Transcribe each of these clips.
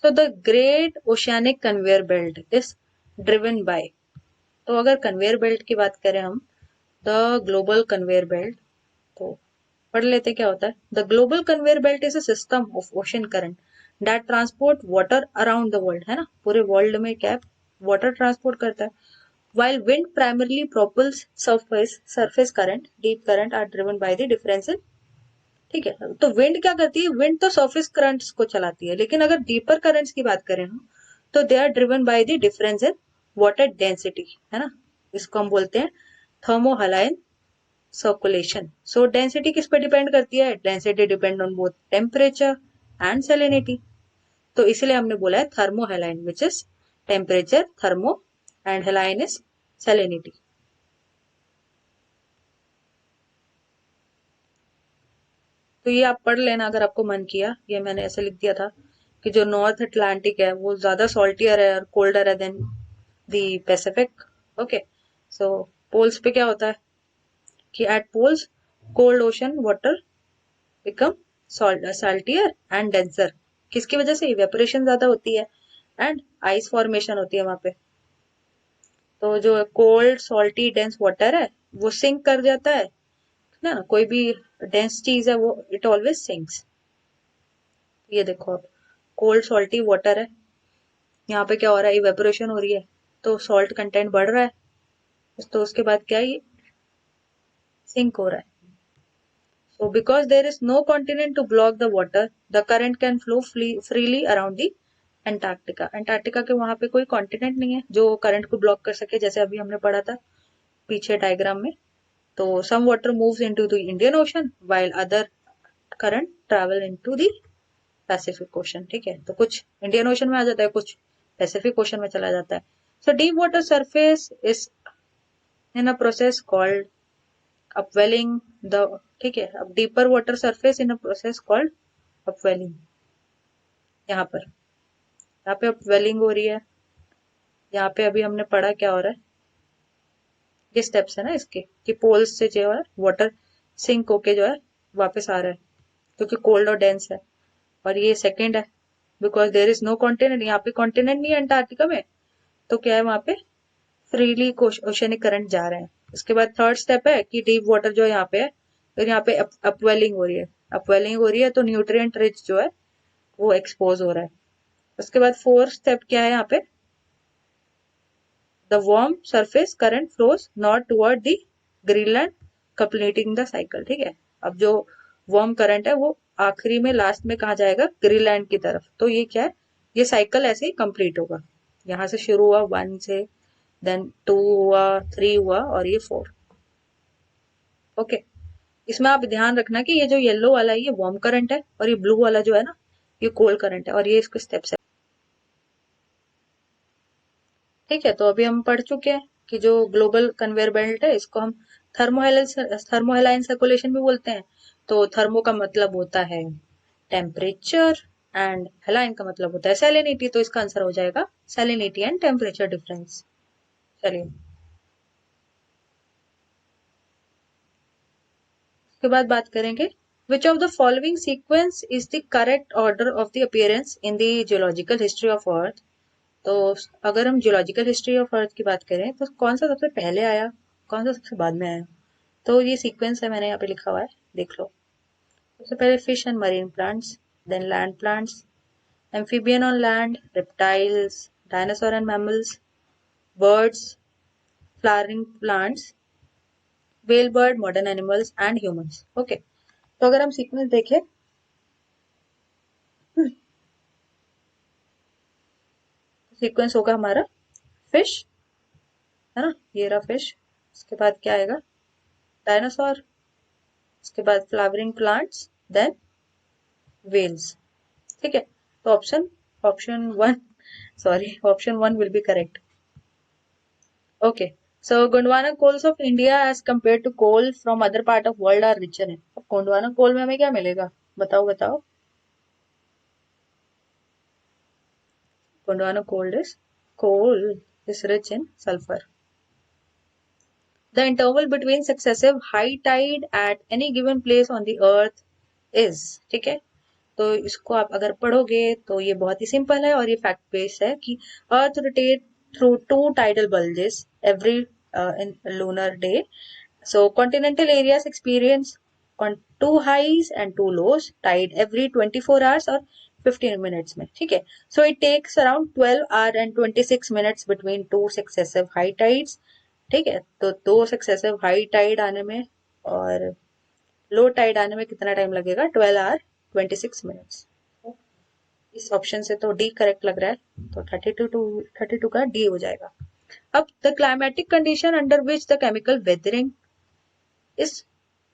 So the great oceanic conveyor belt is driven by, तो अगर conveyor belt की बात करें हम, द ग्लोबल कन्वेयर बेल्ट, तो पढ़ लेते क्या होता है. The global conveyor belt is a system of ocean current that transport water around the world, है ना, पूरे वर्ल्ड में क्या वाटर ट्रांसपोर्ट करता है. While wind primarily propels surface current, deep current are driven by the difference in, ठीक है. तो विंड क्या करती है, विंड तो सरफेस करंट्स को चलाती है, लेकिन अगर डीपर करंट्स की बात करें हम, तो they are driven by the difference in water density, है ना. इसको हम बोलते हैं थर्मोहलाइन सर्कुलेशन. सो डेंसिटी किस पे डिपेंड करती है, density depend on both temperature and salinity. तो इसलिए हमने बोला है thermohaline, which is temperature thermo and haline is salinity. तो ये आप पढ़ लेना अगर आपको मन किया. ये मैंने ऐसे लिख दिया था कि जो नॉर्थ अटलांटिक है वो ज्यादा सॉल्टियर है और कोल्डर है than the Pacific. Okay, so poles पे क्या होता है कि at poles cold ocean water become saltier and denser. किसकी वजह से, इवेपोरेशन ज्यादा होती है एंड आइस फॉर्मेशन होती है वहां पे. तो जो कोल्ड सॉल्टी डेंस वाटर है वो सिंक कर जाता है ना. कोई भी डेंस चीज है वो इट ऑलवेज सिंक्स. ये देखो आप, कोल्ड सॉल्टी वाटर है, यहाँ पे क्या हो रहा है, इवेपोरेशन हो रही है, तो सॉल्ट कंटेंट बढ़ रहा है, तो उसके बाद क्या है, ये सिंक हो रहा है. So because there is no continent to block the water, the current can flow freely around the Antarctica. Antarctica के वहां पे कोई कॉन्टिनेंट नहीं है जो करंट को ब्लॉक कर सके, जैसे अभी हमने पढ़ा था पीछे डायग्राम में. तो some water moves into the Indian ocean while other current travel into the Pacific ocean. ठीक है, तो कुछ इंडियन ओशन में आ जाता है, कुछ पैसिफिक ओशन में चला जाता है. So deep water surface is in a process called upwelling the, ठीक है. अब deeper water surface in a process called upwelling. यहाँ पे अपवेलिंग हो रही है. यहाँ पे अभी हमने पढ़ा क्या हो रहा है, ये स्टेप्स है ना इसके, कि पोल्स से जो है वाटर सिंक होके जो है वापस आ रहा है क्योंकि कोल्ड और डेंस है. और ये सेकेंड है because there is no continent, यहाँ पे कॉन्टिनेंट नहीं है अंटार्कटिका में, तो क्या है वहां पे फ्रीली ओशनिक करंट जा रहे हैं. उसके बाद थर्ड स्टेप है कि डीप वाटर जो यहाँ पे है, फिर यहाँ पे अपवेलिंग हो रही है. अपवेलिंग हो रही है तो न्यूट्रिएंट रिच जो है वो एक्सपोज हो रहा है. उसके बाद फोर्थ स्टेप क्या है, यहाँ पे the warm surface current flows not toward the Greenland completing the cycle. ठीक है, अब जो वार्म करंट है वो आखिरी में लास्ट में कहा जाएगा ग्रीनलैंड की तरफ. तो ये क्या है, ये साइकिल ऐसे ही कंप्लीट होगा. यहाँ से शुरू हुआ 1 से, देन 2 हुआ, 3 हुआ और ये 4. ओके, इसमें आप ध्यान रखना कि ये जो येलो वाला है ये वार्म करंट है और ये ब्लू वाला जो है ना ये कोल्ड करंट है, और ये इसके स्टेप्स है. ठीक है, तो अभी हम पढ़ चुके हैं कि जो ग्लोबल कन्वेयर बेल्ट है इसको हम थर्मोहेलाइन सर्कुलेशन भी बोलते हैं. तो थर्मो का मतलब होता है टेम्परेचर एंड हेलाइन का मतलब होता है सैलिनिटी. तो इसका आंसर हो जाएगा सैलिनिटी एंड टेम्परेचर डिफरेंस. चलिए उसके बाद बात करेंगे which of the following sequence is the correct order of the appearance in the geological history of earth. तो अगर हम जियोलॉजिकल हिस्ट्री ऑफ अर्थ की बात करें तो कौन सा सबसे पहले आया, कौन सा सबसे बाद में आया. तो ये सीक्वेंस है, मैंने यहाँ पे लिखा हुआ है, देख लो. सबसे पहले fish and marine plants, then land plants, amphibian on land, reptiles, dinosaur and mammals, birds, flowering plants, well bird, modern animals and humans. Okay, तो अगर हम सीक्वेंस देखें, सीक्वेंस होगा हमारा फिश, है ना, ये रहा फिश. उसके बाद क्या आएगा, डायनासोर, उसके बाद फ्लावरिंग प्लांट्स, देन वेल्स. ठीक है, तो option 1, sorry, option 1 will be correct. Okay, so Gondwana coals of India as compare to coal from other part of world are richer है. अब गोंडवाना कोल में हमें क्या मिलेगा, बताओ बताओ. गोंडवाना कोल is rich in sulfur. The interval between successive high tide at any given place on the earth is, ठीक है, तो इसको आप अगर पढ़ोगे तो ये बहुत ही सिंपल है और ये फैक्ट बेस्ड है कि earth rotate through two tidal bulges every in lunar day. So continental areas experience on two highs and two lows tide every 24 hours or 15 minutes में, ठीक है. So it takes around 12 hour and 26 minutes between two successive high tides, ठीक है. तो दो successive high Tide आने में और लो टाइड आने में कितना टाइम लगेगा? 12 आवर 26 मिनट्स. इस ऑप्शन से तो डी करेक्ट लग रहा है, तो 32 का डी हो जाएगा. अब the climatic condition under which the chemical weathering is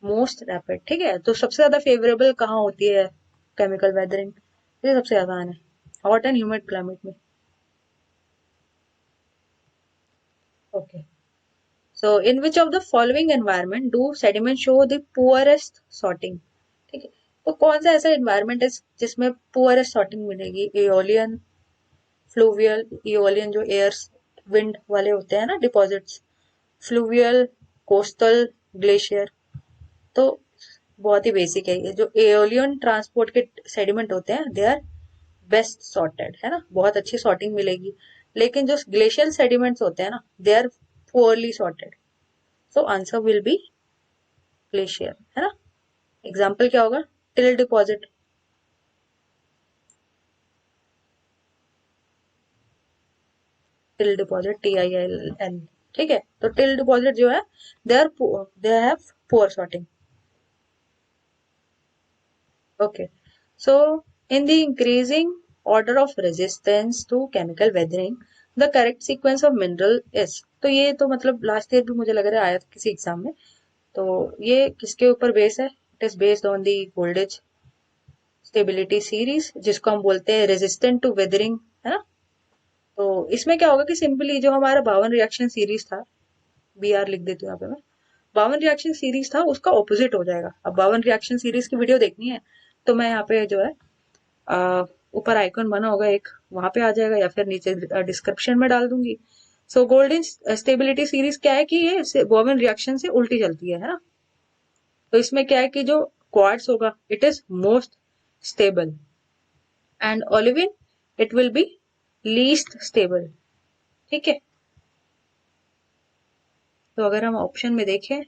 most rapid, ठीक है. तो सबसे ज्यादा फेवरेबल कहाँ होती है केमिकल वेदरिंग? ये सबसे ज्यादा है हॉट एंड ह्यूमिड क्लाइमेट में. Okay. So, in which of the following environment do sediments show the poorest sorting? ठीक है. तो कौन सा ऐसा environment है जिसमें poorest sorting मिलेगी? Aeolian, fluvial. एओलियन जो एयर विंड वाले होते हैं ना डिपॉजिट्स, फ्लूवियल, कोस्टल, ग्लेशियर. तो बहुत ही बेसिक है ये. जो एओलियन ट्रांसपोर्ट के सेडिमेंट होते हैं दे आर बेस्ट सॉर्टेड, है ना, बहुत अच्छी सॉर्टिंग मिलेगी. लेकिन जो ग्लेशियल सेडिमेंट्स होते हैं ना they are poorly sorted. So answer will be glacier, है ना. एग्जाम्पल क्या होगा? Till deposit. Till deposit, TILL, ठीक है. तो टिल डिपॉजिट जो है they have poor sorting. Okay. So in the increasing order of resistance to chemical weathering the correct sequence of mineral is. तो ये तो मतलब लास्ट ईयर भी मुझे लग रहा है आया था किसी एग्जाम में. तो ये किसके ऊपर बेस है? It is based on the Goldich stability series, जिसको हम बोलते हैं रेजिस्टेंट टू वेदरिंग, है ना. तो इसमें क्या होगा कि सिंपली जो हमारा बावन रिएक्शन सीरीज था, BR लिख देती हूँ यहाँ पे मैं, बावन रिएक्शन सीरीज था उसका ऑपोजिट हो जाएगा. अब बावन रिएक्शन सीरीज की वीडियो देखनी है तो मैं यहाँ पे जो है ऊपर आइकन बना होगा एक, वहां पे आ जाएगा या फिर नीचे डिस्क्रिप्शन में डाल दूंगी. सो गोल्डन स्टेबिलिटी सीरीज क्या है कि ये बावन रिएक्शन से उल्टी चलती है ना. तो इसमें क्या है कि जो क्वार्ट्स होगा it is most stable and olivine it will be least stable, ठीक है. तो अगर हम ऑप्शन में देखें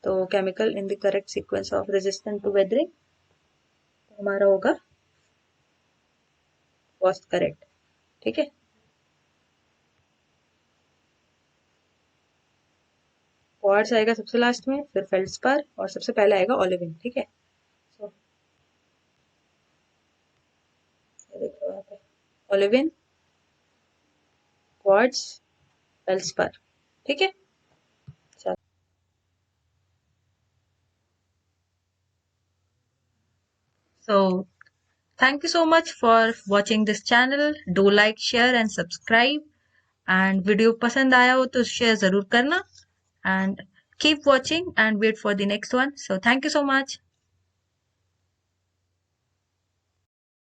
तो chemical in the correct sequence of resistant to weathering हमारा होगा फर्स्ट करेक्ट, ठीक है. क्वार्ट्स आएगा सबसे लास्ट में, फिर फेल्डस्पार और सबसे पहले आएगा ओलिविन, ठीक है. सो देखो यहाँ पे ओलिविन, क्वार्ट्स, फेल्डस्पार, ठीक है. So thank you so much for watching this channel. Do like, share and subscribe. And video पसंद आया हो तो शेयर जरूर करना. And keep watching and wait for the next one. So thank you so much.